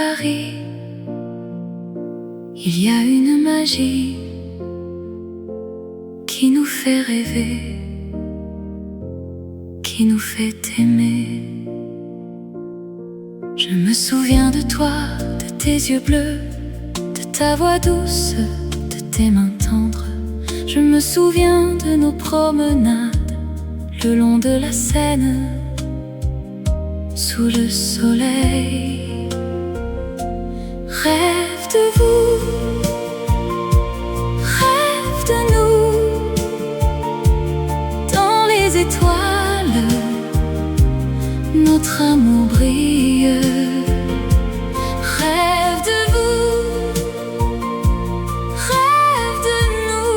Paris, il y a une magie qui nous fait rêver, qui nous fait aimer. Je me souviens de toi, de tes yeux bleus, de ta voix douce, de tes mains tendres. Je me souviens de nos promenades le long de la Seine, sous le soleil. Rêve de vous, rêve de nous, dans les étoiles, notre amour brille. Rêve de vous, rêve de nous,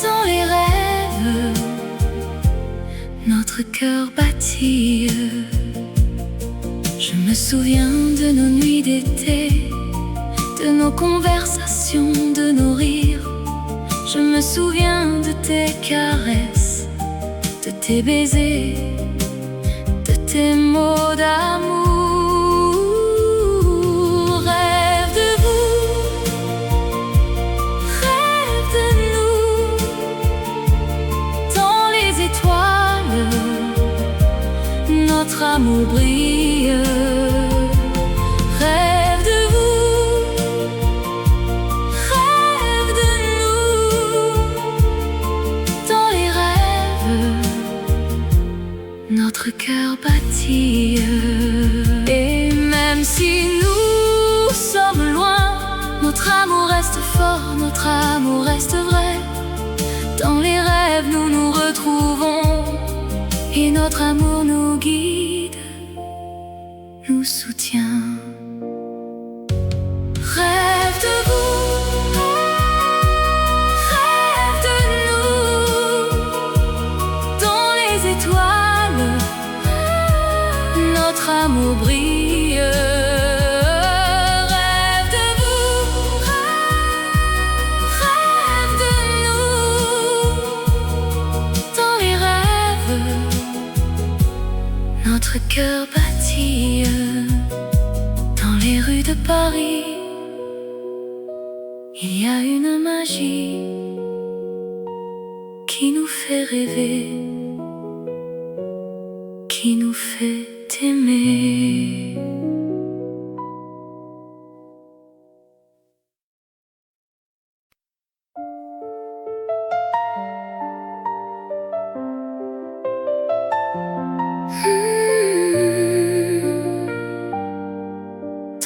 dans les rêves, notre cœur battit. Je me souviens de nos nuits d'été, de nos conversations, de nos rires. Je me souviens de tes caresses, de tes baisers, de tes mots d'amour. Rêve de vous, rêve de nous, dans les étoiles, notre amour brille. Rêve de vous, rêve de nous, dans les rêves, notre cœur battit. Et même si nous sommes loin, notre amour reste fort, notre amour reste vrai. Dans les rêves nous nous retrouvons, et notre amour nous guide, nous soutient. Rêve de vous, rêve de nous, dans les étoiles, notre amour brille. Rêve de vous, rêve de nous, dans les rêves, notre cœur battit. Dans les rues de Paris, il y a une magie qui nous fait rêver, qui nous fait aimer.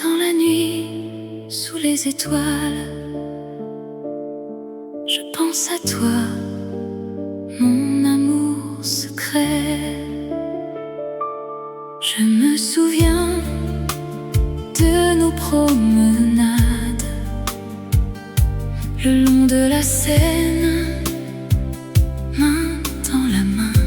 Dans la nuit, sous les étoiles, je pense à toi, mon amour secret. Je me souviens de nos promenades le long de la Seine, main dans la main.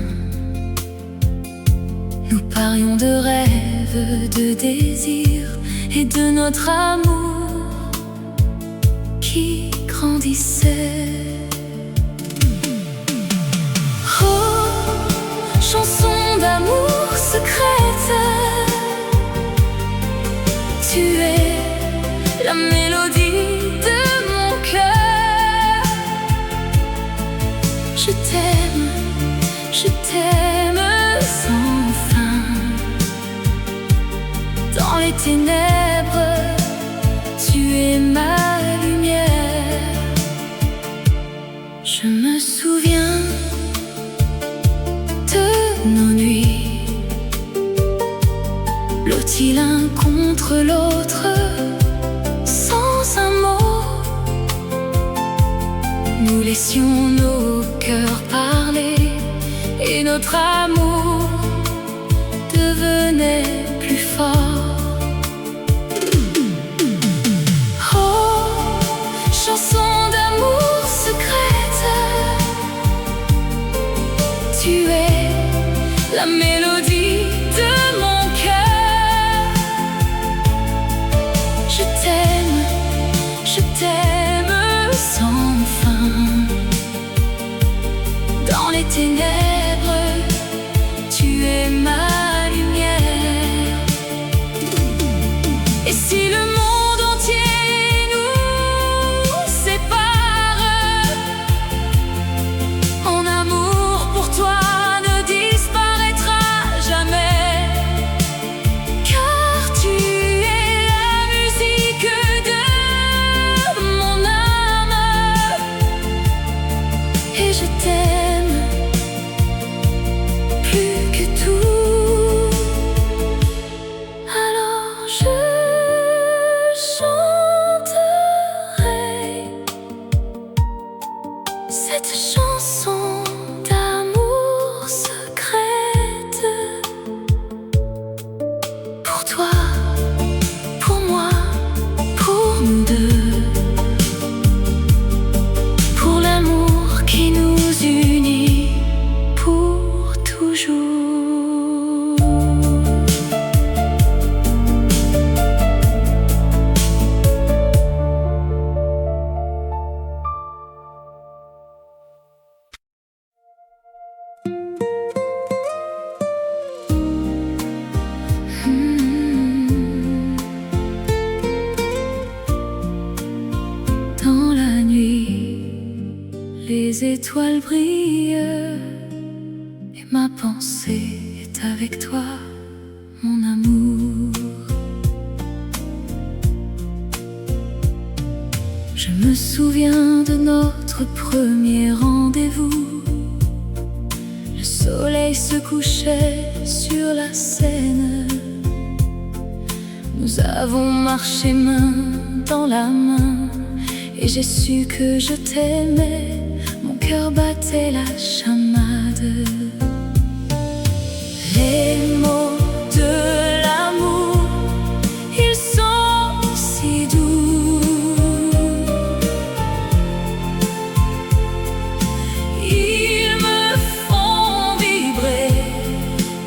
Nous parlions de rêves, de désirs et de notre amour qui grandissait. Oh, chanson d'amour secrète, tu es la mélodie de mon cœur. Je t'aime sans fin. Dans les ténèbres, tu es ma lumière. Je me souviens de nos nuits, blottis l'un contre l'autre, sans un mot. Nous laissions nos cœurs parler, et notre amour devenait plus fort. Oh, chanson d'amour secrète, tu es la mélodie de mon cœur. Je t'aime sans fin. Dans les ténèbres, tu es ma lumière. Et si le monde entier nous sépare, mon amour pour toi ne disparaîtra jamais, car tu es la musique de mon âme, et je t'aime plus que tout. Alors je chanterai cette chanson d'amour secrète, pour toi, pour moi, pour nous deux, pour l'amour qui nous unit pour toujours. Dans la nuit, les étoiles brillent et ma pensée est avec toi, mon amour. Je me souviens de notre premier rendez-vous. Le soleil se couchait sur la Seine. Nous avons marché main dans la main, et j'ai su que je t'aimais. Mon cœur battait la chamade. Les mots de l'amour, ils sont si doux. Ils me font vibrer,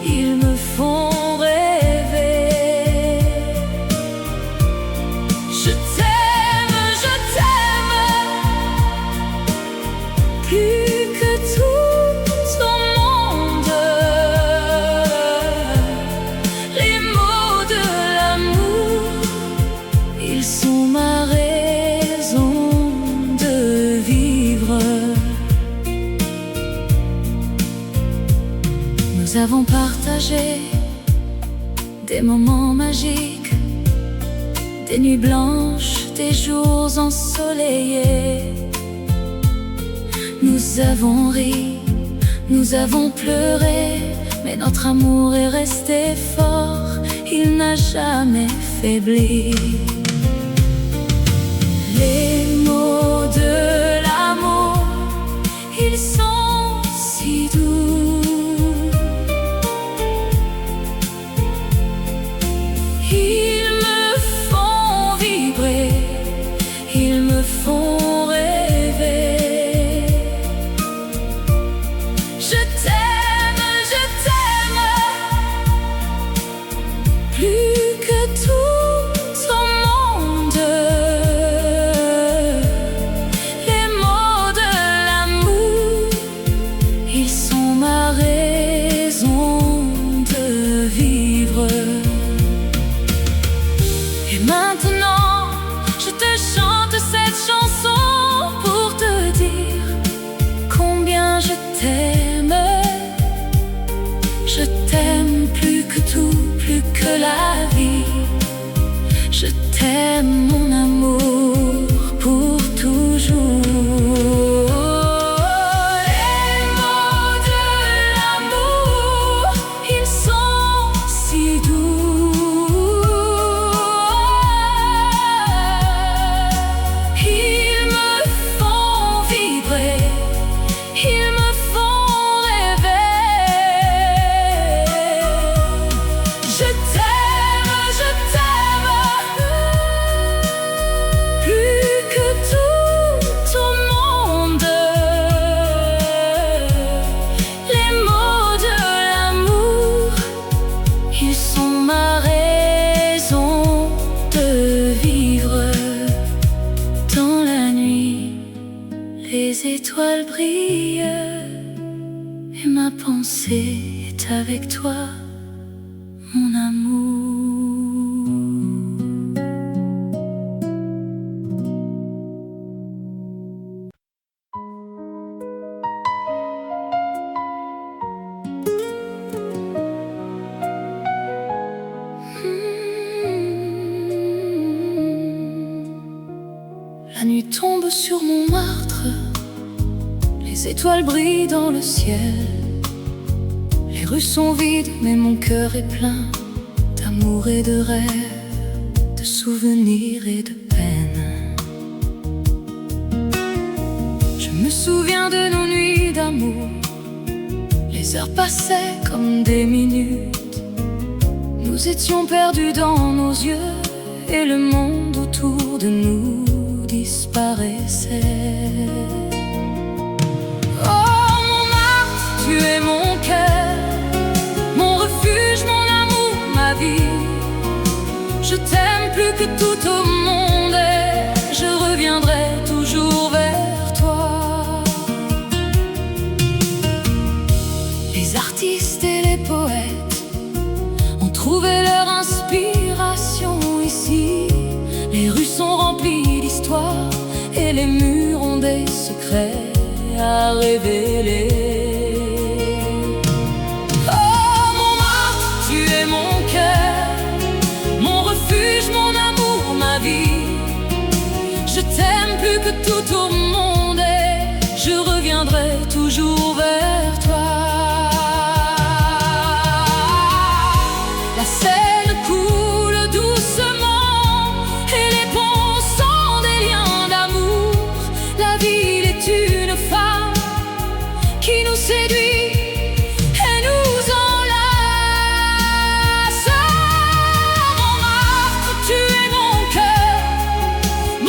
ils me font rêver. Je t'aime plus que tout au monde. Les mots de l'amour, ils sont ma raison de vivre. Nous avons partagé des moments magiques, des nuits blanches, des jours ensoleillés. Nous avons ri, nous avons pleuré, mais notre amour est resté fort, il n'a jamais faibli. Les mots de l'amour, ils sont si doux. Ils me font vibrer, ils me font rêver. Je t'aime plus que tout au monde. Les mots de l'amour, ils sont ma raison de vivre. Et maintenant, je te chante cette chanson pour te dire combien je t'aime. Je t'aime plus que tout, plus que la vie. Je t'aime, mon amour, pour toujours. Les mots de l'amour, ils sont si doux. Ils me font vibrer, ils me font rêver. Je t'aime plus que tout au monde. Les mots de l'amour, ils sont ma raison de vivre. Dans la nuit, les étoiles brillent et ma pensée est avec toi, mon amour. La nuit tombe sur mon martre, les étoiles brillent dans le ciel. Les rues sont vides, mais mon cœur est plein d'amour et de rêves, de souvenirs et de peine. Je me souviens de nos nuits d'amour. Les heures passaient comme des minutes. Nous étions perdus dans nos yeux, et le monde autour de nous disparaissait. Oh Montmartre, tu es mon cœur, mon refuge, mon amour, ma vie. Je t'aime plus que tout au monde, et je reviendrai toujours vers toi. Les artistes et les poètes ont trouvé leur inspiration ici. Les rues sont remplies d'histoires et les murs ont des secrets à révéler. Oh Montmartre, tu es mon cœur, mon refuge, mon amour, ma vie. Je t'aime plus que tout au monde, et je reviendrai toujours vers toi. La Seine coule doucement et les ponts sont des liens d'amour. La ville est une femme qui nous séduit et nous enlace. Montmartre, tu es mon cœur,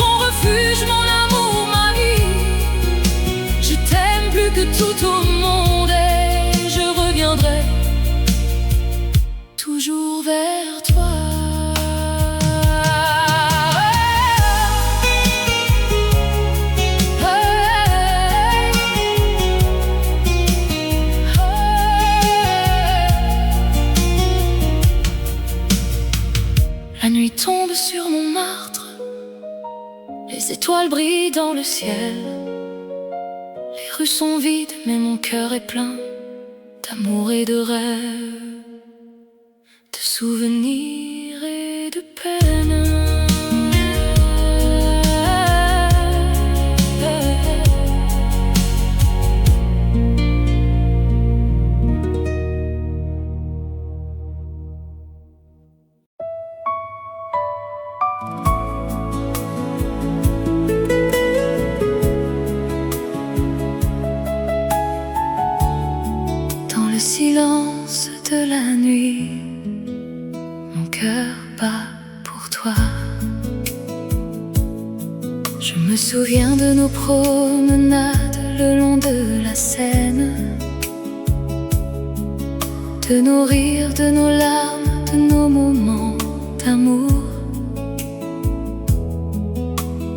mon refuge, mon amour, ma vie. Je t'aime plus que tout au monde, et je reviendrai toujours vers toi. La nuit tombe sur Montmartre, les étoiles brillent dans le ciel. Les rues sont vides, mais mon cœur est plein d'amour et de rêves, de souvenirs et de peine. Dans le silence de la nuit, mon cœur bat pour toi. Je me souviens de nos promenades le long de la Seine, de nos rires, de nos larmes, de nos moments d'amour.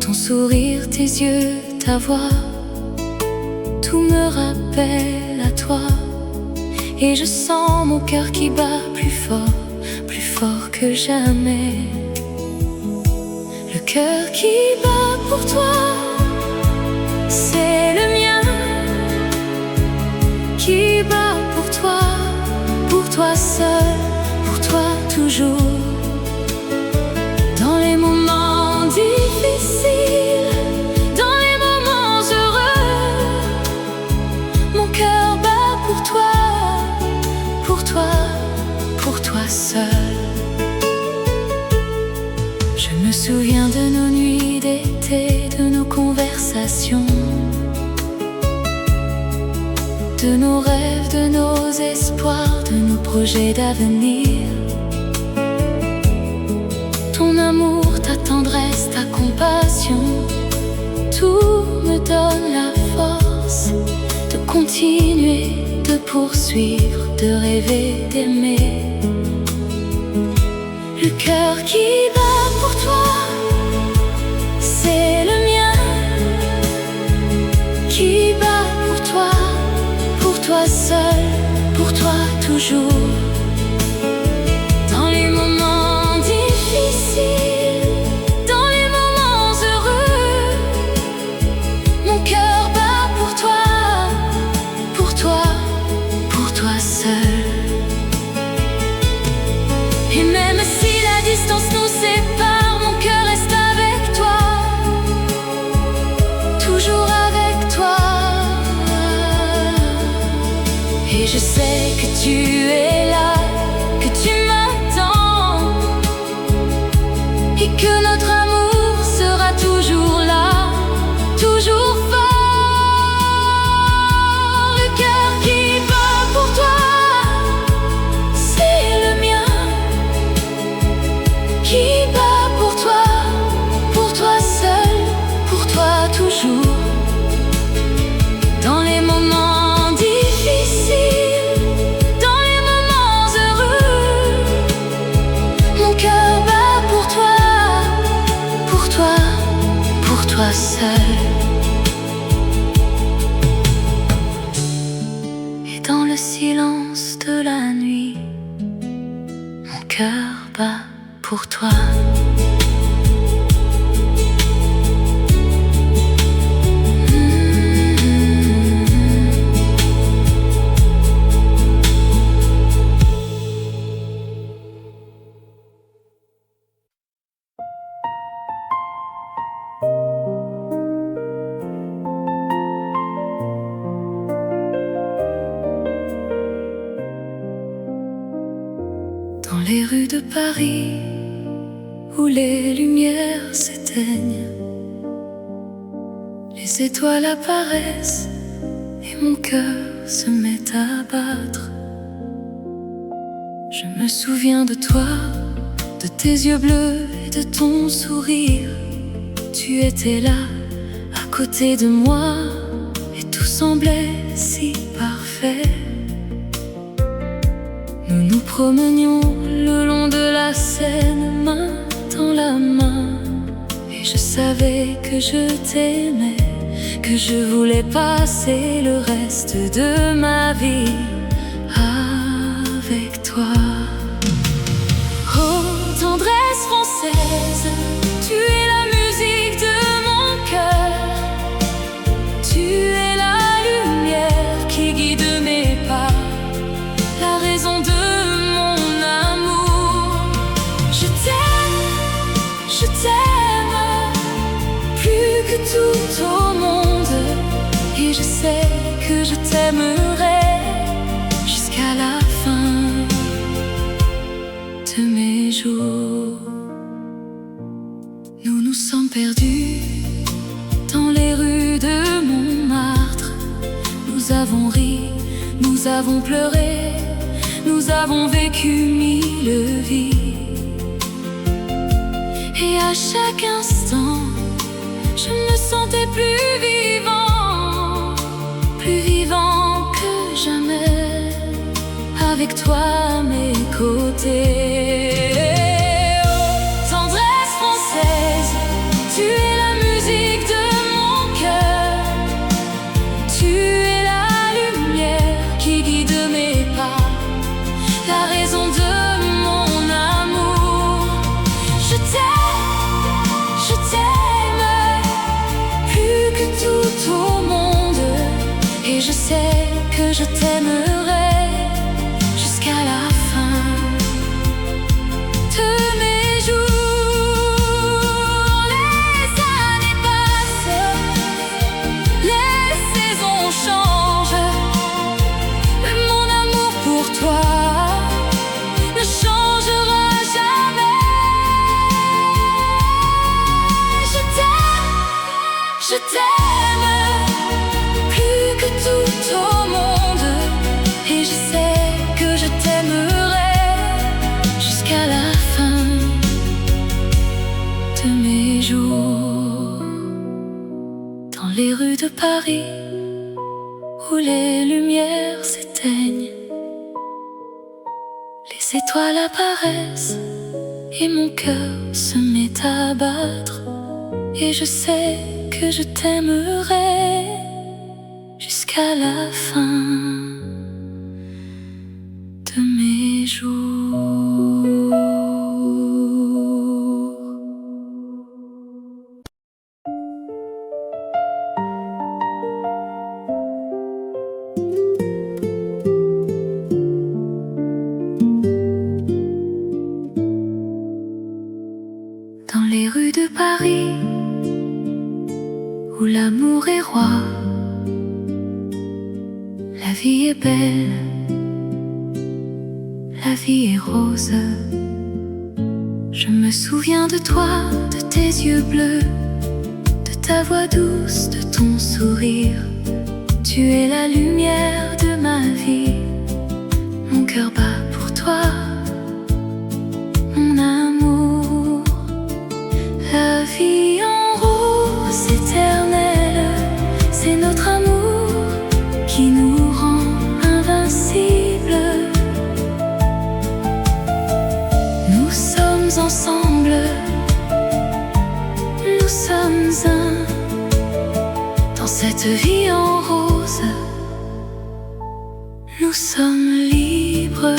Ton sourire, tes yeux, ta voix, tout me rappelle à toi. Et je sens mon cœur qui bat plus fort que jamais. Le cœur qui bat pour toi, c'est le mien, qui bat pour toi seul, pour toi toujours. Dans les moments difficiles, dans les moments heureux, mon cœur bat pour toi seul. Je me souviens de nos nuits d'été, de nos conversations, de nos rêves, de nos espoirs, de nos projets d'avenir. Ton amour, ta tendresse, ta compassion, tout me donne la force de continuer, de poursuivre, de rêver, d'aimer. Le cœur qui bat pour toi, c'est le mien, qui bat pour toi seul, pour toi toujours. Dans les moments difficiles, dans les moments heureux, mon cœur bat pour toi seul. Et même si la distance nous sépare, mon cœur reste avec toi. de Paris où les lumières s'éteignent, les étoiles apparaissent et mon cœur se met à battre. Je me souviens de toi, de tes yeux bleus et de ton sourire. Tu étais là, à côté de moi, et tout semblait si parfait. Nous nous promenions le long de la Seine, main dans la main, et je savais que je t'aimais, que je voulais passer le reste de ma vie avec toi. Oh, tendresse française, tu es la musique de mon cœur. Tu es la lumière qui guide mes pas, la raison de mon amour. Je t'aime plus que tout au monde, et je sais que je t'aimerai jusqu'à la fin de mes jours. Nous nous sommes perdus dans les rues de Montmartre. Nous avons ri, nous avons pleuré, nous avons vécu mille vies. Et à chaque instant, je me sentais plus vivant que jamais, avec toi à mes côtés. Oh, tendresse française, tu es la musique de mon cœur. Tu es la lumière qui guide mes pas, la raison de mon amour. Je t'aime plus que tout au monde, et je sais que je t'aimerai jusqu'à la fin de mes jours. Les années passent, les saisons changent, mais mon amour pour toi ne changera jamais. Je t'aime plus que tout au monde, et je sais que je t'aimerai jusqu'à la fin de mes jours. Dans les rues de Paris où les lumières s'éteignent, les étoiles apparaissent et mon cœur se met à battre, et je sais que je t'aimerai jusqu'à la fin de mes jours. Dans les rues de Paris où l'amour est roi, la vie est belle, la vie est rose. Je me souviens de toi, de tes yeux bleus, de ta voix douce, de ton sourire. Tu es la lumière de ma vie, mon cœur bat pour toi, mon amour. La vie en rose éternelle, c'est notre amour qui nous rend invincibles. Nous sommes ensemble, nous sommes un dans cette vie en rose. Nous sommes libres,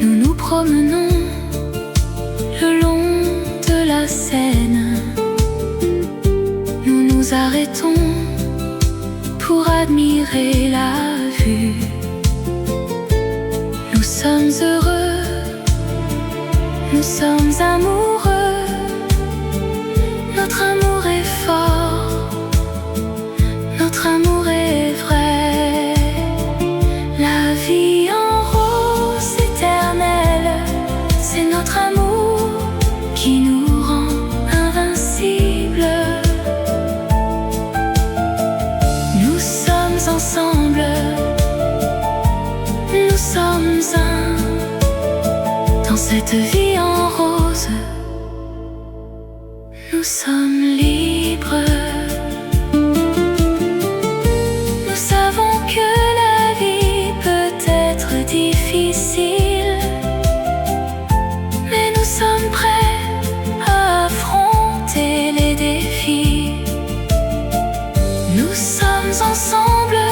nous nous promenons le long de la Seine. Nous nous arrêtons pour admirer la vue. Nous sommes heureux, nous sommes amoureux. Notre amour est fort, notre amour est vrai. La vie en rose qui nous rend invincibles. Nous sommes ensemble, nous sommes un. Dans cette vie en rose, nous sommes libres. Nous savons que la vie peut être difficile, mais nous sommes prêts à affronter les défis. Nous sommes ensemble,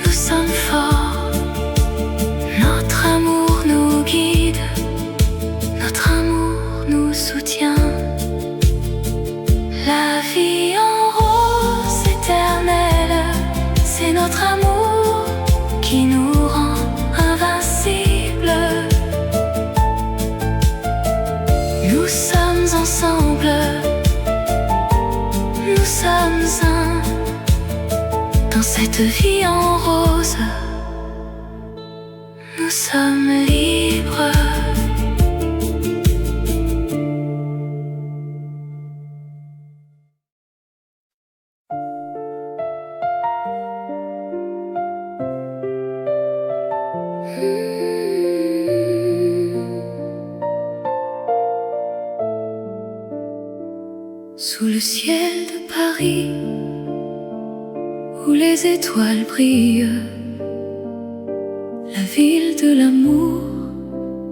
nous sommes forts. Notre amour nous guide, notre amour nous soutient. La vie en rose éternelle, c'est notre amour qui nous rend invincibles. Nous sommes ensemble, nous sommes un. Dans cette vie en rose, nous sommes libres. Sous le ciel de Paris, où les étoiles brillent, la ville de l'amour,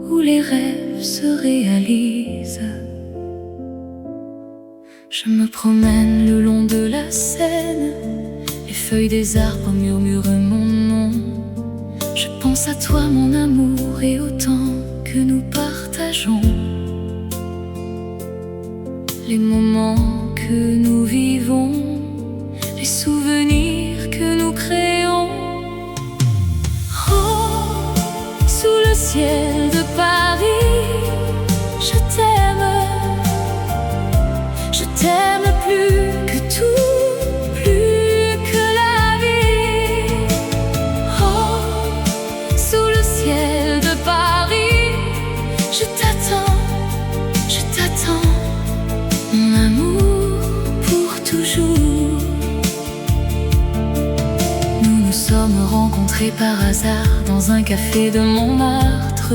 où les rêves se réalisent. Je me promène le long de la Seine, les feuilles des arbres murmurent mon nom. Je pense à toi mon amour et au temps que nous partageons, les moments que nous vivons, les souvenirs que nous créons. Oh, sous le ciel de Paris, je t'aime plus que tout, plus que la vie. Oh, sous le ciel de Paris, je t'attends, mon amour pour toujours. Nous nous sommes rencontrés par hasard dans un café de Montmartre,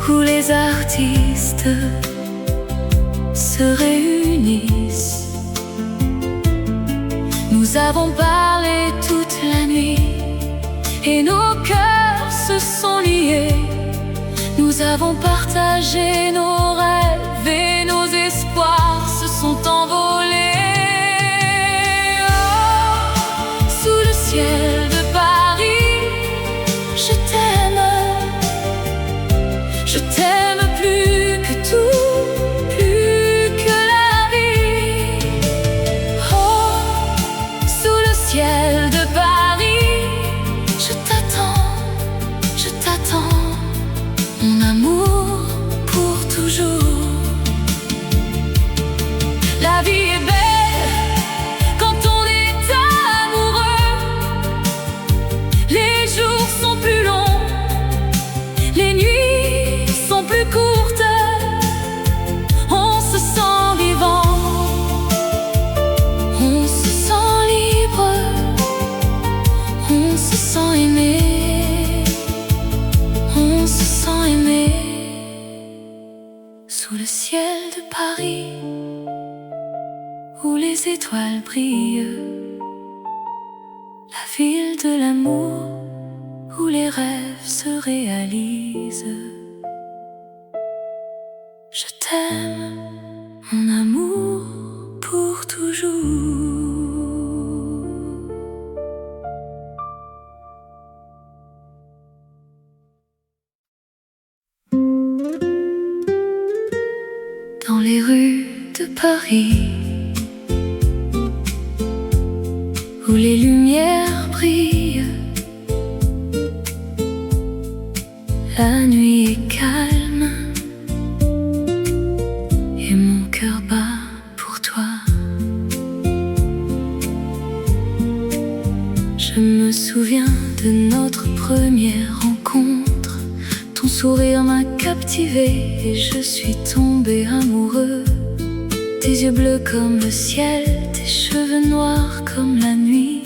où les artistes se réunissent. Nous avons parlé toute la nuit et nos cœurs se sont liés. Nous avons partagé nos rêves et nos espoirs se sont envolés. Oh, sous le ciel de Paris, je t'aime plus que tout, plus que la vie. Oh, sous le ciel de Paris, je t'attends, mon amour pour toujours. La vie est belle quand on est amoureux. Les jours sont plus longs, les nuits sont plus courtes. On se sent vivant, on se sent libre, on se sent aimé. On se sent aimé. Sous le ciel de Paris, où les étoiles brillent, la ville de l'amour, où les rêves se réalisent. Je t'aime, mon amour, pour toujours. Dans les rues de Paris, où les lumières brillent, la nuit est calme et mon cœur bat pour toi. Je me souviens de notre première rencontre, ton sourire m'a captivé et je suis tombé amoureux. Tes yeux bleus comme le ciel, tes cheveux noirs comme la nuit.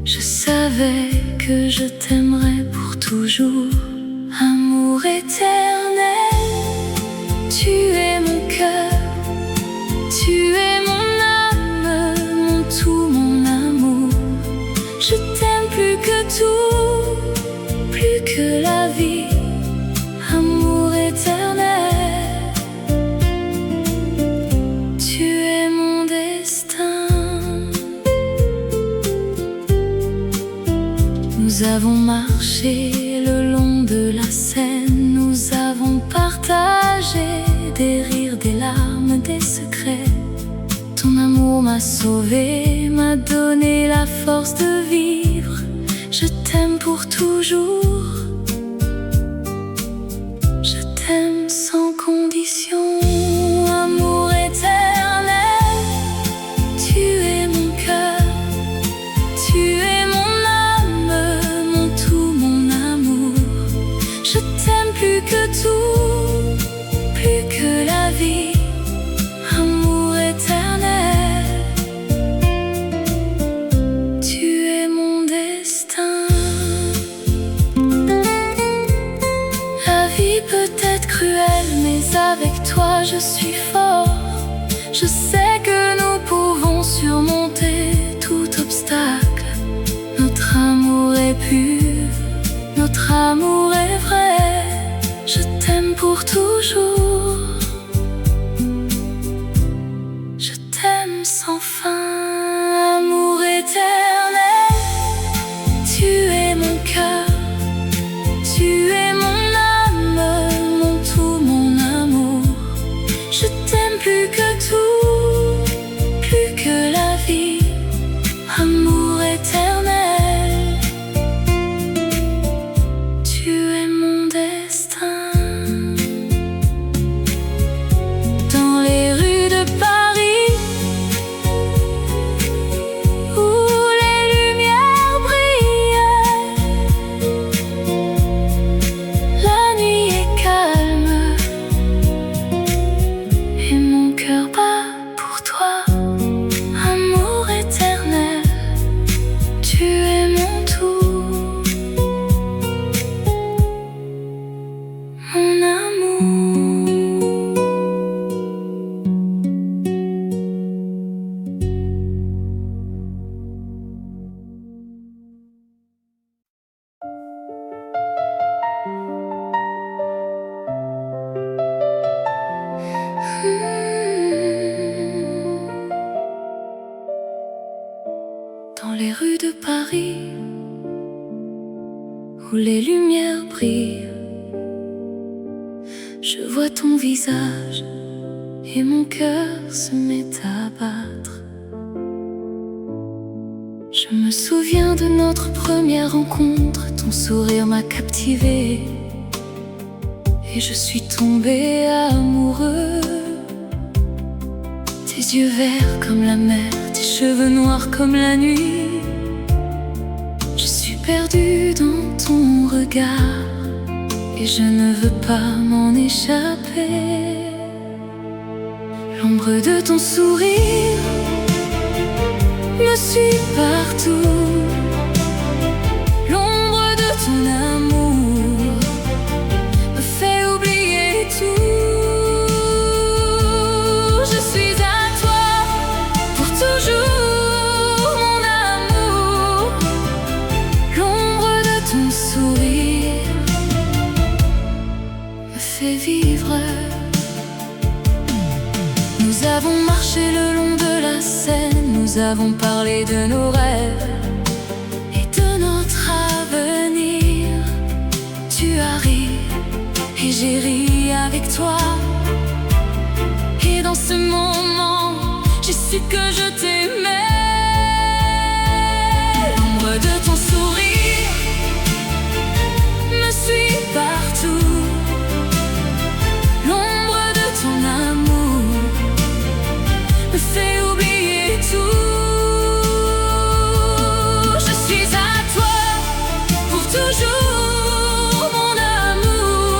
Je savais que je t'aimerais pour toujours. Amour éternel, tu es mon cœur, tu es mon âme, mon tout, mon amour. Je t'aime plus que tout, plus que la vie. Amour éternel, tu es mon destin. Nous avons marché le long de la Seine, nous avons partagé des rires, des larmes, des secrets. Ton amour m'a sauvé, m'a donné la force de vivre. Je t'aime pour toujours, je t'aime sans condition. Amour éternel, tu es mon cœur, tu es mon âme, mon tout, mon amour. Je t'aime plus que tout, plus que la vie. Amour éternel, tu es mon destin. La vie peut être cruelle, mais avec toi je suis fort. Je sais que nous pouvons surmonter tout obstacle. Notre amour est pur, notre amour est vrai. Je t'aime pour toujours, je t'aime sans fin. Amour éternel, tu es mon cœur, tu es mon âme, mon tout, mon amour. Je t'aime plus que tout, plus que la vie. Amour éternel, tu es mon destin. Dans les rues de Paris, où les lumières brillent, la nuit est calme et mon cœur bat pour toi. Amour éternel, tu es mon tout, mon amour. Dans les rues de Paris, où les lumières brillent, je vois ton visage et mon cœur se met à battre. Je me souviens de notre première rencontre, ton sourire m'a captivé et je suis tombé amoureux. Tes yeux verts comme la mer, tes cheveux noirs comme la nuit. Je suis perdue dans ton regard et je ne veux pas m'en échapper. L'ombre de ton sourire me suit partout. L'ombre de ton amour me fait oublier tout. Je suis à toi pour toujours, mon amour. L'ombre de ton sourire me fait vivre. Nous avons marché le long de la Seine, nous avons parlé de nos rêves et de notre avenir. Tu as ri et j'ai ri avec toi. Et dans ce moment, j'ai su que je t'aimais. L'ombre de ton sourire me suit partout. L'ombre de ton amour me fait oublier tout. Je suis à toi pour toujours, mon amour.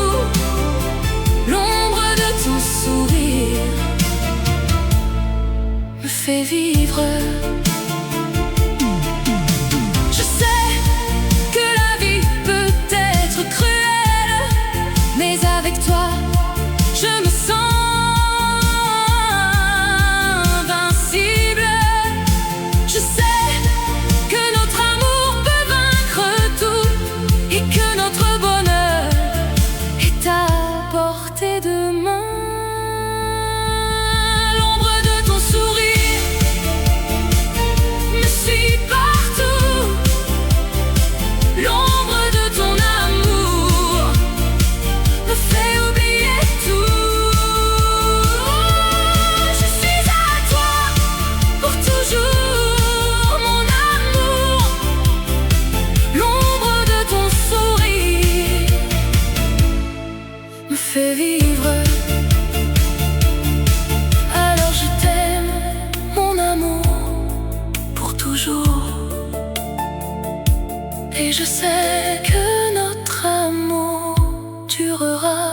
fait vivre. Alors je t'aime, mon amour, pour toujours. Et je sais que notre amour durera,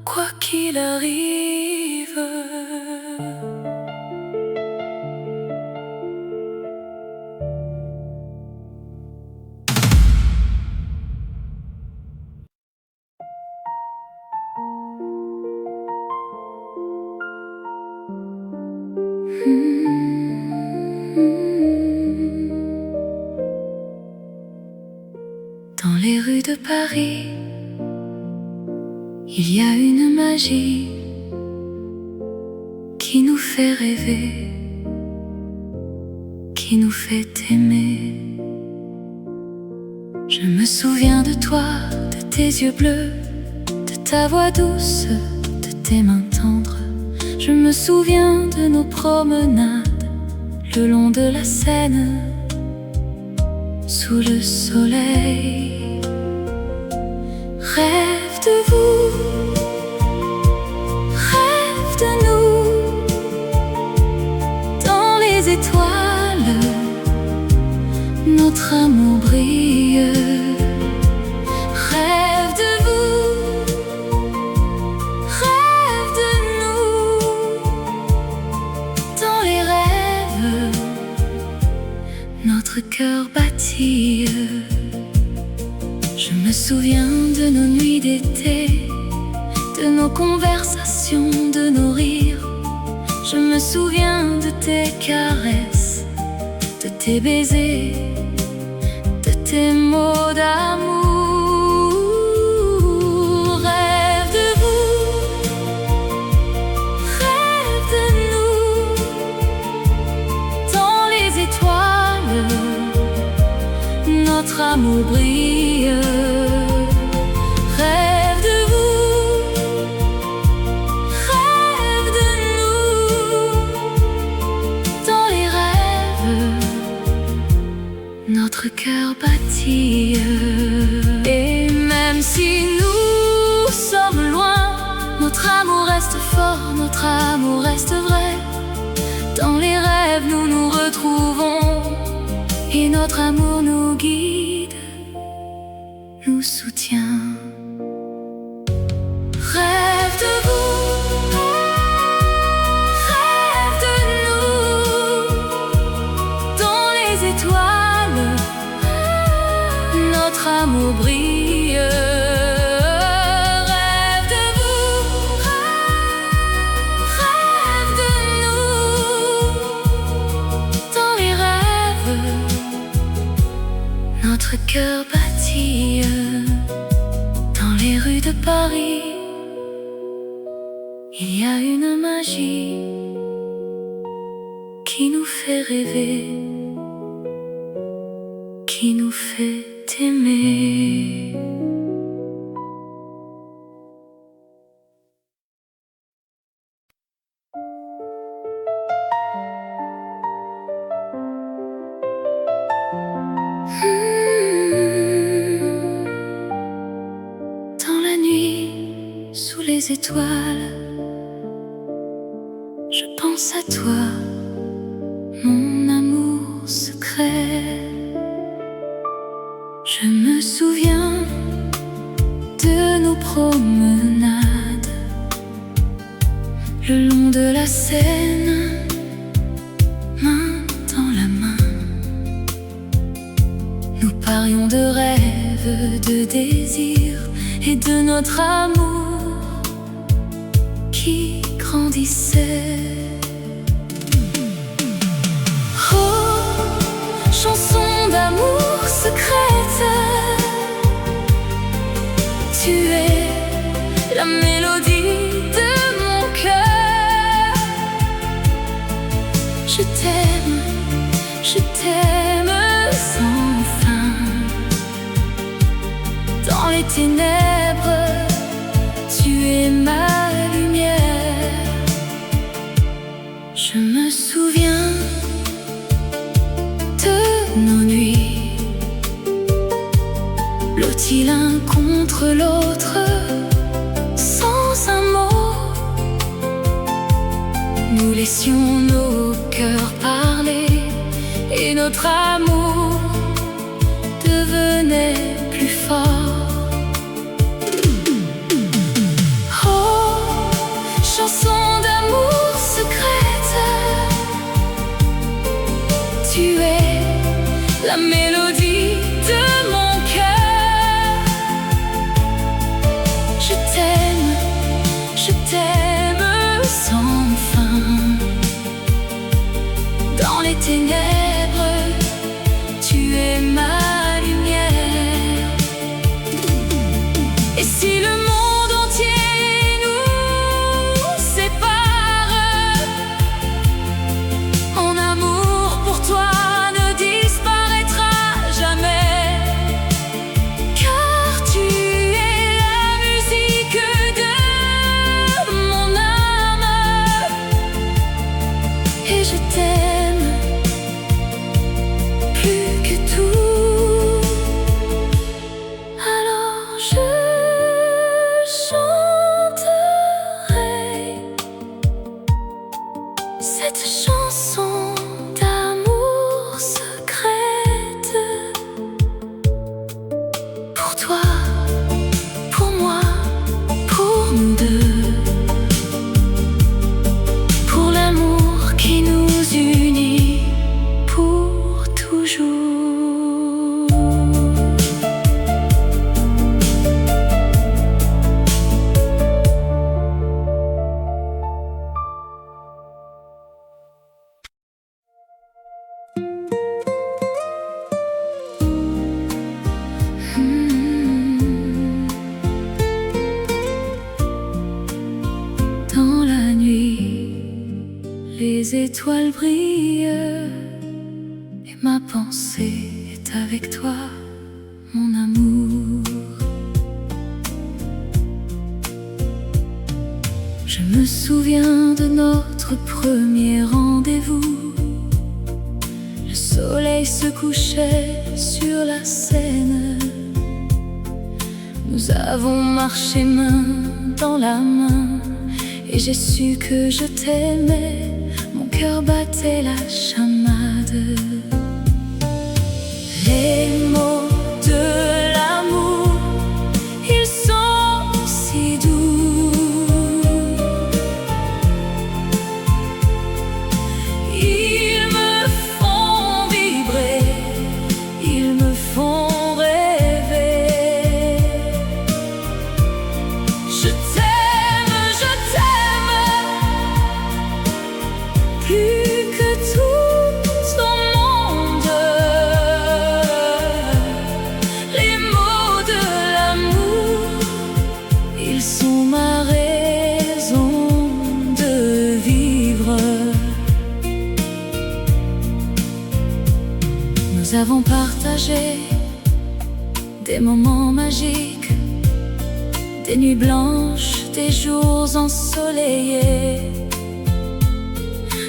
quoi qu'il arrive. Dans les rues de Paris, il y a une magie qui nous fait rêver, qui nous fait aimer. Je me souviens de toi, de tes yeux bleus, de ta voix douce, de tes mains tendres. Je me souviens de nos promenades le long de la Seine, sous le soleil. Rêve de vous, rêve de nous, dans les étoiles, notre amour brille. Rêve de vous, rêve de nous, dans les rêves, notre cœur battit. Je me souviens de nos nuits d'été, de nos conversations, de nos rires. Je me souviens de tes caresses, de tes baisers, de tes mots d'amour. Rêve de vous, rêve de nous, dans les étoiles, notre amour brille. Rêve de vous, rêve de nous, dans les rêves, notre cœur battit. Et même si nous sommes loin, notre amour reste fort, notre amour reste vrai. Dans les rêves nous nous retrouvons, et notre amour nous guide, nous soutient. Rêve de vous, rêve de nous, dans les étoiles, notre amour brille. Rêve de vous, rêve de nous, dans les rêves, notre cœur battit. Dans les rues de Paris, il y a une magie qui nous fait rêver, qui nous fait aimer. Dans la nuit, sous les étoiles, je pense à toi, mon amour secret. Je me souviens de nos promenades le long de la Seine, main dans la main. Nous parlions de rêves, de désirs et de notre amour qui grandissait. Oh, chanson d'amour secrète, tu es la mélodie de mon cœur. Je t'aime sans fin. Dans les ténèbres, tu es ma lumière. Je me souviens de nos nuits, blottis l'un contre l'autre, notre amour devenait plus fort. Oh, chanson d'amour secrète, tu es la mélodie de mon cœur. Je t'aime sans fin. Dans les ténèbres, tu es ma lumière. Et si le monde entier nous sépare, mon amour pour toi ne disparaîtra jamais. Car tu es la musique de mon âme, et je t'aime plus que tout. Alors je chanterai cette chanson d'amour secrète pour toi, pour moi, pour nous deux, pour l'amour qui nous unit pour toujours. Dans la nuit, les étoiles brillent et ma pensée est avec toi, mon amour. Je me souviens de notre premier rendez-vous. Le soleil se couchait sur la Seine. Nous avons marché main dans la main, et j'ai su que je t'aimais. Mon cœur battait la chamade. Les mots de l'amour, ils sont si doux. Ils me font vibrer, ils me font rêver. Je t'aime plus que tout au monde. Les mots de l'amour, ils sont ma raison de vivre. Nous avons partagé des moments magiques, des nuits blanches, des jours ensoleillés.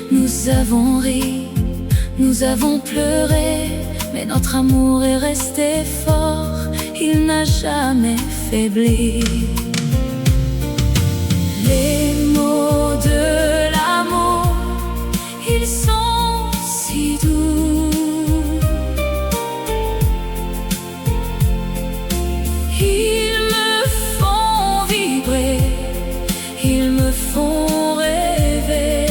Nous avons ri, nous avons pleuré, mais notre amour est resté fort, il n'a jamais faibli. Les mots de l'amour, ils sont si doux. Ils me font vibrer, ils me font rêver.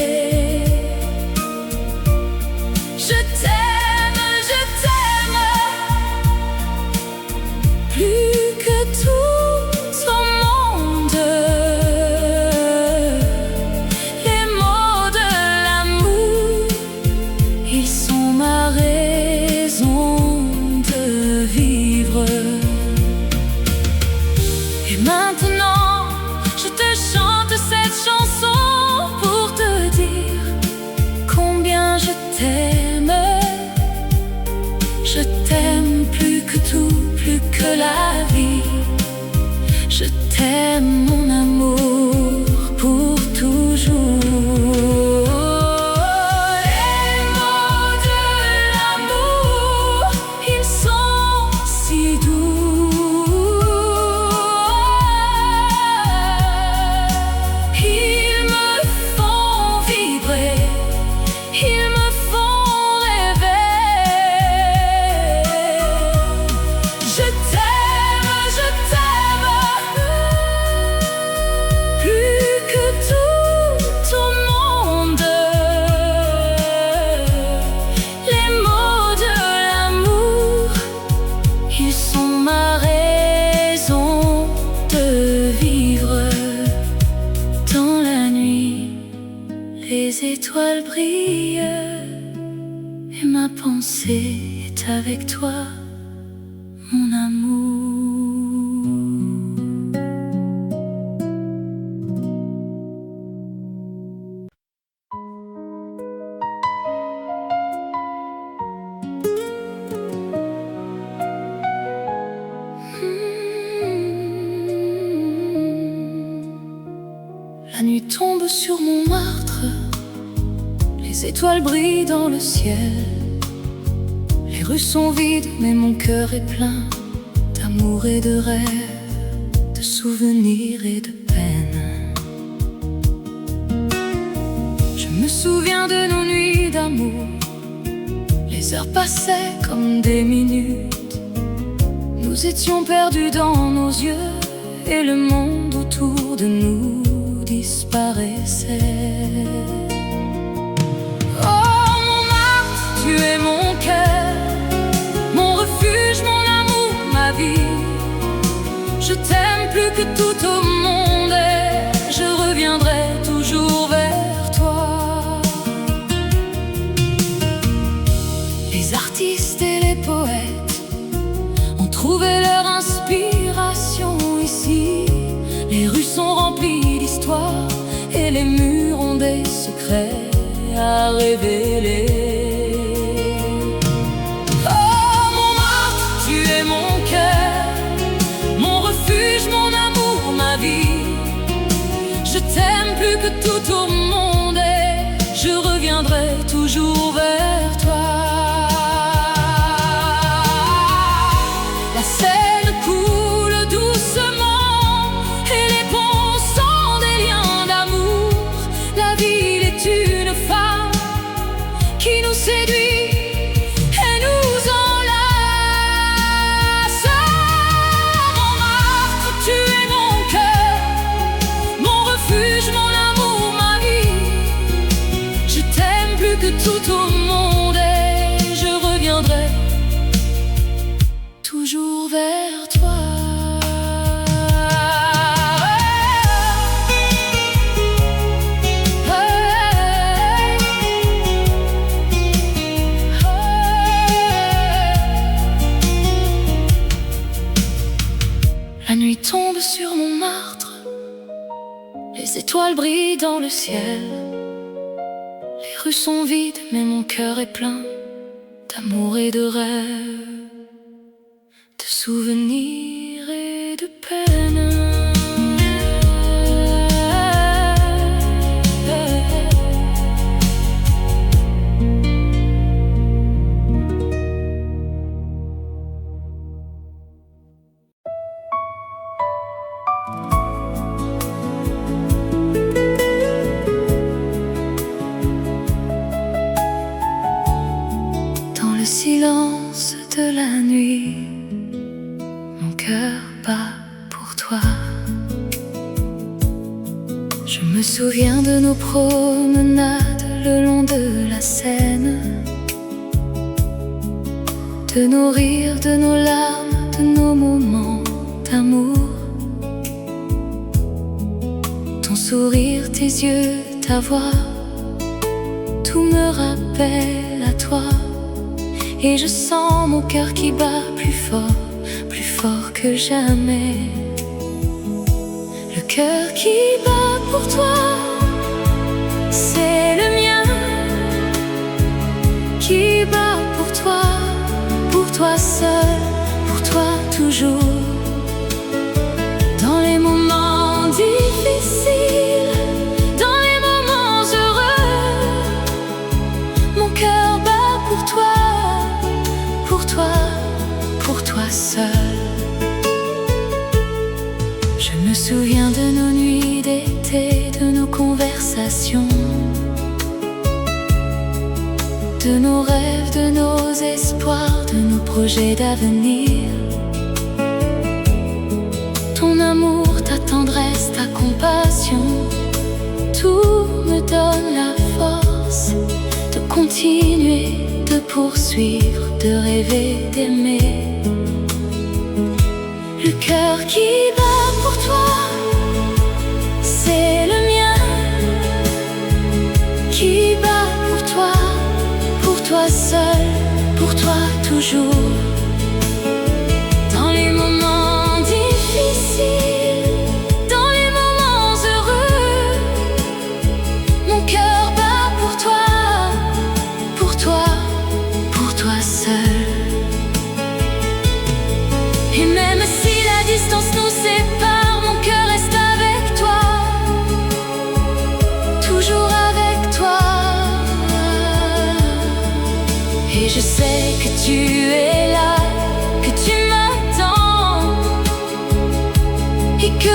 Je t'aime plus que tout au monde. Les mots de l'amour, ils sont ma raison de vivre. Et maintenant, je te chante cette chanson pour te dire combien je t'aime. Je t'aime plus que tout, plus que la vie. Je t'aime, mon amour, pour toujours. Les mots de l'amour, ils sont si doux. Ils me font vibrer, ils me font rêver. étoiles brillent et ma pensée est avec toi, mon amour. La nuit tombe sur mon martre, les étoiles brillent dans le ciel. Les rues sont vides, mais mon cœur est plein d'amour et de rêves, de souvenirs et de peines. Je me souviens de nos nuits d'amour, les heures passaient comme des minutes. Nous étions perdus dans nos yeux et le monde autour de nous disparaissait. Oh mon Marthe, tu es mon cœur, mon refuge, mon amour, ma vie. Je t'aime plus que tout au monde et je reviendrai toujours vers toi. Les artistes et les poètes ont trouvé leur inspiration ici. Les rues sont remplies d'histoires et les murs ont des secrets à révéler. Oh mon Marthe, tu es mon cœur, mon refuge, mon amour, ma vie. Je t'aime plus que tout au monde et je reviendrai toujours vers toi. La Seine coule doucement et les ponts sont des liens d'amour. La ville est une femme qui nous séduit et nous enlace. Mon Marthe, tu es mon cœur, mon refuge, mon amour, ma vie. Je t'aime plus que tout au monde et je reviendrai toujours vers toi. La nuit tombe sur mon martre, les étoiles brillent dans le ciel. Les rues sont vides, mais mon cœur est plein d'amour et de rêves, de souvenirs et de peines. Dans le silence de la nuit, mon cœur bat pour toi. Je me souviens de nos promenades le long de la Seine, de nos rires, de nos larmes, de nos moments d'amour. Ton sourire, tes yeux, ta voix, tout me rappelle à toi. Et je sens mon cœur qui bat plus fort que jamais. Le cœur qui bat pour toi, c'est le mien. Qui bat pour toi seul, pour toi toujours. Dans les moments difficiles, dans les moments heureux, mon cœur bat pour toi seul. Je me souviens de nos nuits d'été, de nos conversations, de nos rêves, de nos espoirs, de nos projets d'avenir. Ton amour, ta tendresse, ta compassion, tout me donne la force de continuer, de poursuivre, de rêver, d'aimer. Le cœur qui bat pour toi, c'est le mien. Qui bat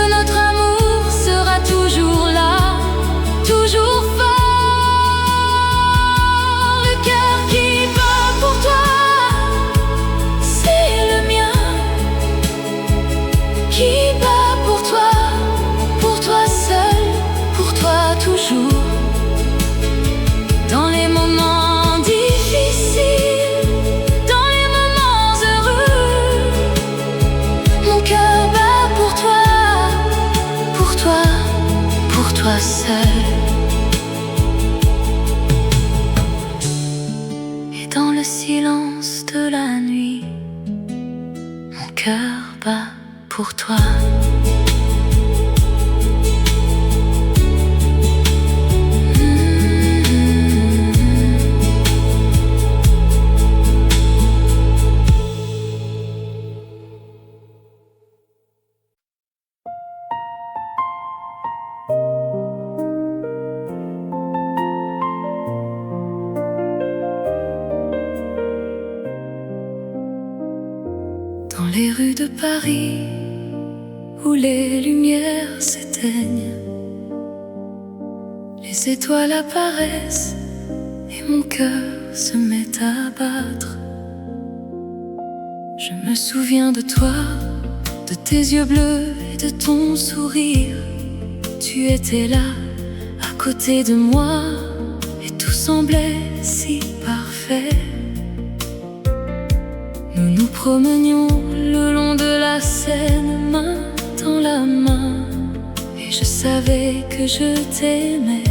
que notre amour sera toujours là, toujours fort. Le cœur qui bat pour toi, c'est le mien, qui bat pour toi seul, pour toi toujours. Dans les moments difficiles, dans les moments heureux, mon cœur bat pour toi, pour toi, pour toi seul. Et dans le silence de la nuit, mon cœur bat pour toi. Dans les rues de Paris, où les lumières s'éteignent, les étoiles apparaissent et mon cœur se met à battre. Je me souviens de toi, de tes yeux bleus et de ton sourire. Tu étais là, à côté de moi, et tout semblait si parfait. Nous nous promenions le long de la Seine, main dans la main, et je savais que je t'aimais,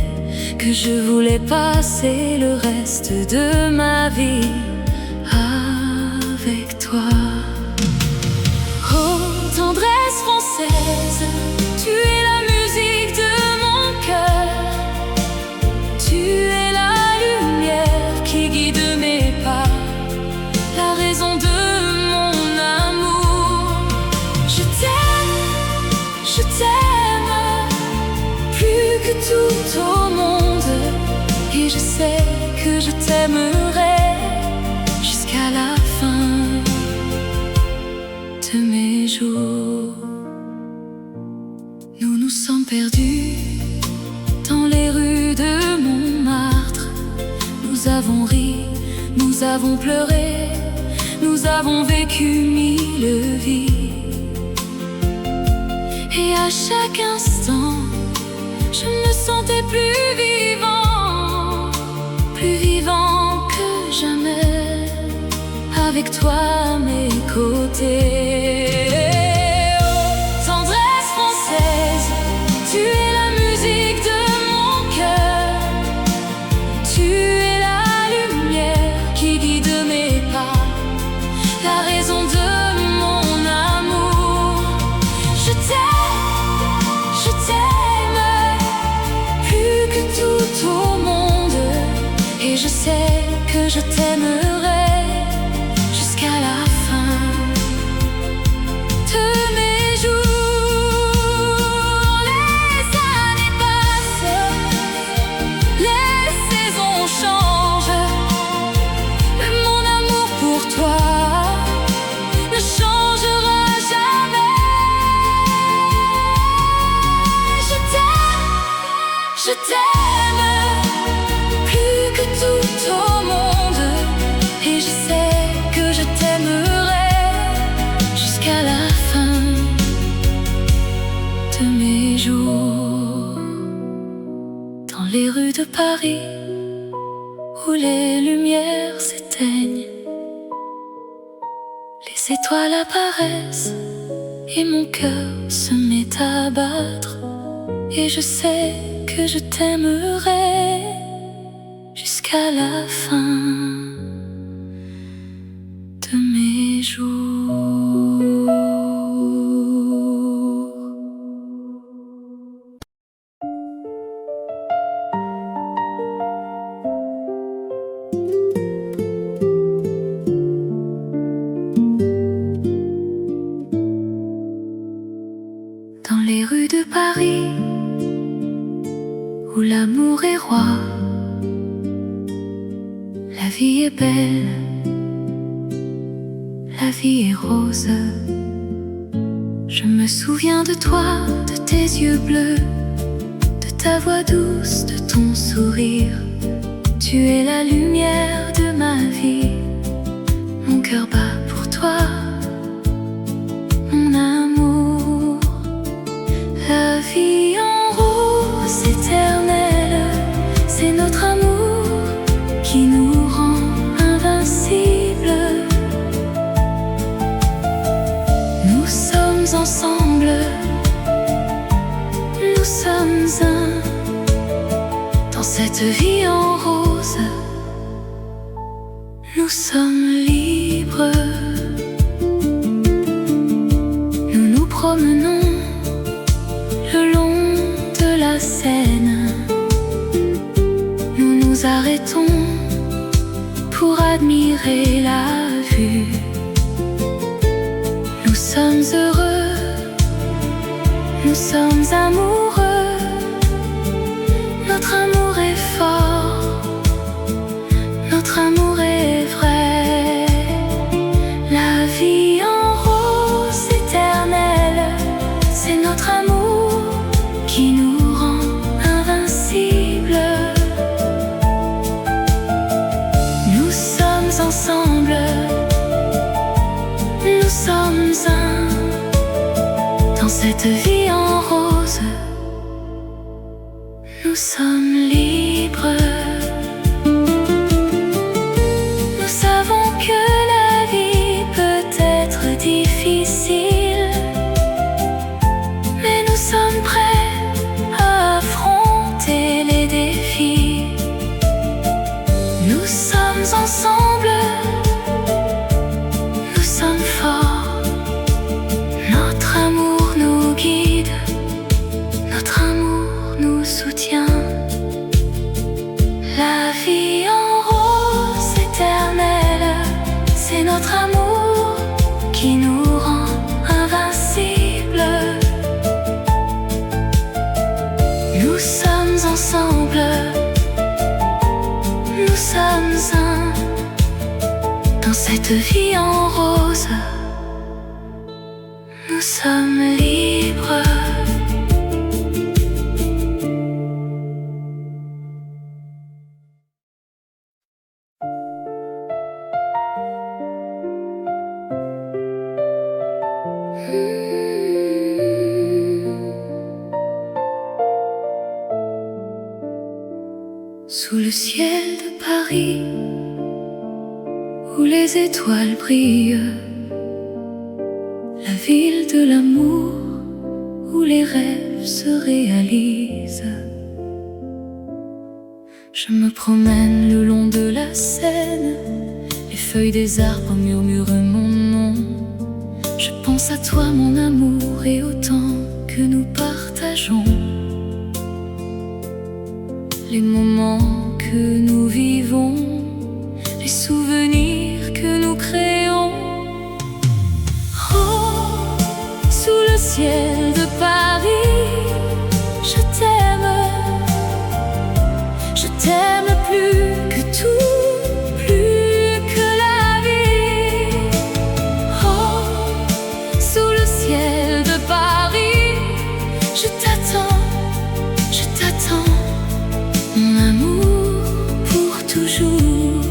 que je voulais passer le reste de ma vie avec toi. Oh, tendresse française, tu es la musique de mon cœur. Tu es la lumière qui guide mes pas, la raison de mon amour. Je t'aime plus que tout au monde, et je sais que je t'aimerai jusqu'à la fin de mes jours. Nous nous sommes perdus dans les rues de Montmartre. Nous avons ri, nous avons pleuré, nous avons vécu mille vies. Et à chaque instant, je me sentais plus vivant que jamais, avec toi à mes côtés. Oh, tendresse française, tu es la musique de mon cœur. Tu es la lumière qui guide mes pas, la raison de mon amour. Je t'aime plus que tout au monde, et je sais que je t'aimerai jusqu'à la fin de mes jours. Les années passent, les saisons changent, mais mon amour pour toi ne changera jamais. Je t'aime plus que tout au monde, et je sais que je t'aimerai jusqu'à la fin de mes jours. Dans les rues de Paris, où les lumières s'éteignent, les étoiles apparaissent et mon cœur se met à battre. Et je sais que je t'aimerai jusqu'à la fin de mes jours. Dans les rues de Paris, où l'amour est roi, la vie est belle, la vie est rose. Je me souviens de toi, de tes yeux bleus, de ta voix douce, de ton sourire. Tu es la lumière de ma vie. Mon cœur bat pour toi, mon amour. La vie en rose éternelle, c'est notre amour qui nous rend invincibles. Nous sommes ensemble, nous sommes un. Dans cette vie en rose, nous sommes libres. Nous nous promenons le long de la Seine. Nous nous arrêtons pour admirer la vue. Nous sommes heureux, nous sommes amoureux. Notre amour est fort, notre amour est vrai. La vie en rose éternelle, c'est notre amour qui nous rend invincibles. Nous sommes ensemble, nous sommes un. Dans cette vie en rose, nous sommes libres. Nous savons que la vie peut être difficile, mais nous sommes prêts à affronter les défis. Nous sommes ensemble, nous sommes forts. Notre amour nous guide, notre amour nous soutient. La vie en rose éternelle, c'est notre amour qui nous rend invincibles. Nous sommes ensemble, nous sommes un. Dans cette vie en rose, nous sommes libres. Sous le ciel de Paris, où les étoiles brillent, la ville de l'amour, où les rêves se réalisent. Je me promène le long de la Seine, les feuilles des arbres murmurent mon nom. Je pense à toi mon amour et au temps que nous partageons, les moments que nous vivons, les souvenirs que nous créons. Oh, sous le ciel de Paris, je t'aime plus que tout, plus que la vie. Oh, sous le ciel de Paris, je t'attends, mon amour pour toujours.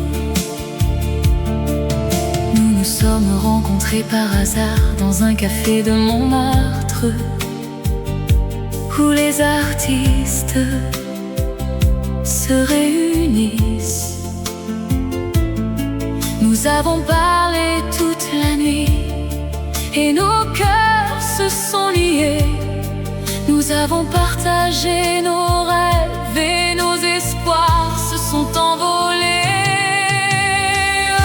Nous nous sommes rencontrés par hasard dans un café de Montmartre, où les artistes se réunissent. Nous avons parlé toute la nuit et nos cœurs se sont liés. Nous avons partagé nos rêves et nos espoirs se sont envolés. Oh,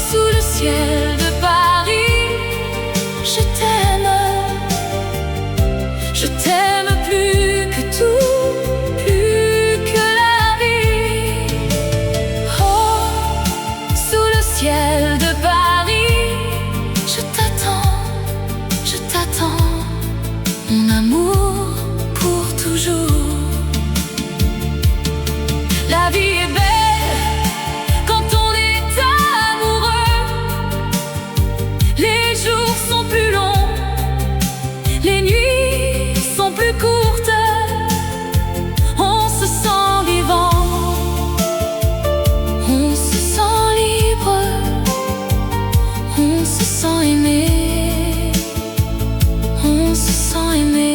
sous le ciel de Paris, je t'aime plus que tout, plus que la vie. Oh, sous le ciel de Paris, je t'attends, mon amour pour toujours. La vie est belle quand on est amoureux. Les jours sont plus longs plus courtes. On se sent vivant, on se sent libre, on se sent aimé, on se sent aimé.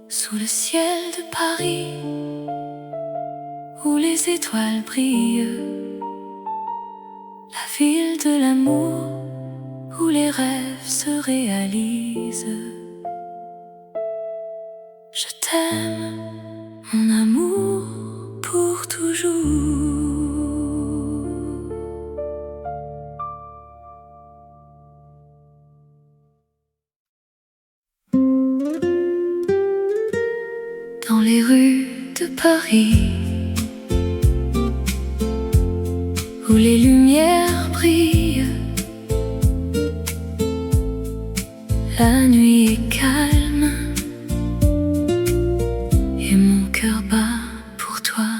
Sous le ciel de Paris, où les étoiles brillent, la ville de l'amour, où les rêves se réalisent. Je t'aime, mon amour, pour toujours. Dans les rues de Paris, où les lumières brillent, la nuit est calme et mon cœur bat pour toi.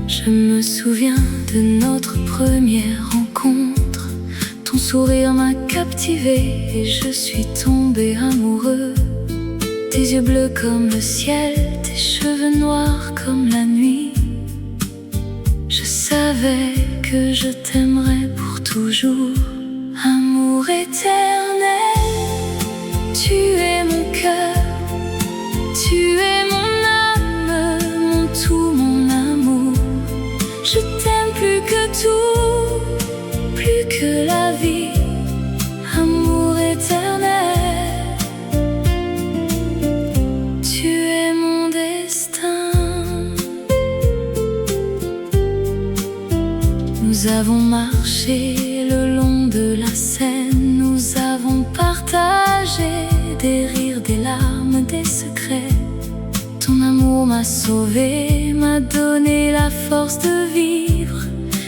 Je me souviens de notre première rencontre. Ton sourire m'a captivé et je suis tombée amoureux. Tes yeux bleus comme le ciel, tes cheveux noirs comme la nuit. Je savais que je t'aimerais pour toujours. Amour éternel, tu es mon cœur, tu es mon âme, mon tout, mon amour. Je t'aime plus que tout, plus que la vie. Amour éternel, tu es mon destin. Nous avons marché le long de la Seine, nous avons partagé des rires, des larmes, des secrets. Ton amour m'a sauvée, m'a donné la force de vivre.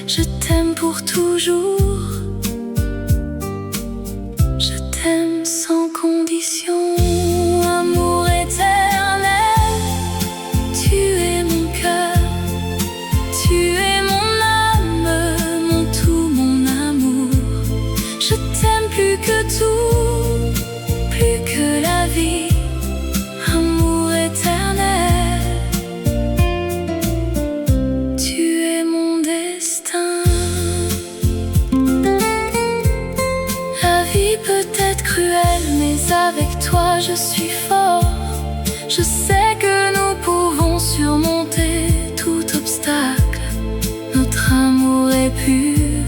Je t'aime pour toujours, je t'aime sans condition. Amour éternel, tu es mon cœur, tu es mon âme, mon tout, mon amour. Je t'aime plus que tout, plus que la vie. Amour éternel, tu es mon destin. La vie peut être cruelle, mais avec toi je suis fort. Je sais que nous pouvons surmonter tout obstacle. Notre amour est pur,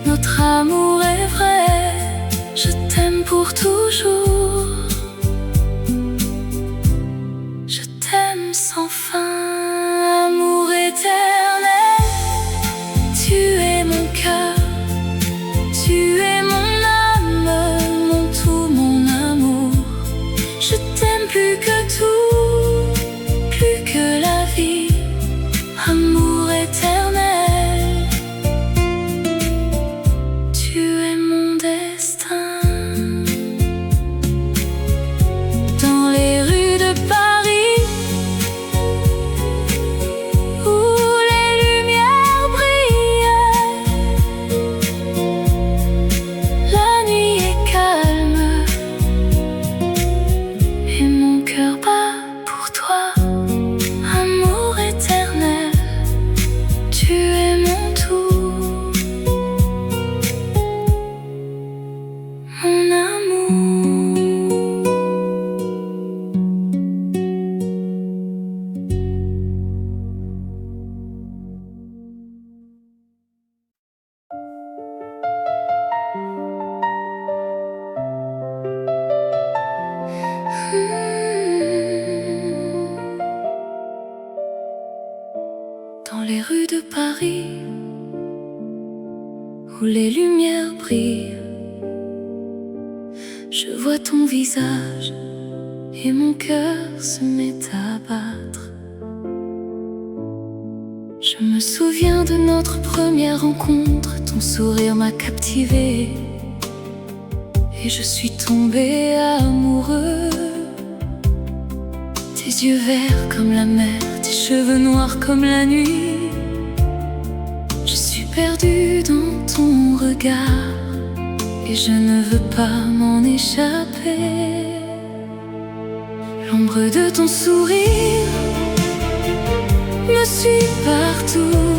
notre amour est vrai. Je t'aime pour toujours, je t'aime sans fin. Amour éternel, tu es mon cœur, tu es mon âme, mon tout, mon amour. Je t'aime plus que tout, plus que la vie. Amour éternel, tu es mon destin. Dans les rues de Paris, où les lumières brillent, la nuit est calme et mon cœur bat pour toi. Amour éternel, tu es mon tout, mon amour. Dans les rues de Paris, où les lumières brillent, je vois ton visage et mon cœur se met à battre. Je me souviens de notre première rencontre, ton sourire m'a captivé et je suis tombée amoureux. Tes yeux verts comme la mer, tes cheveux noirs comme la nuit. Je suis perdue dans ton regard et je ne veux pas m'en échapper. L'ombre de ton sourire me suit partout.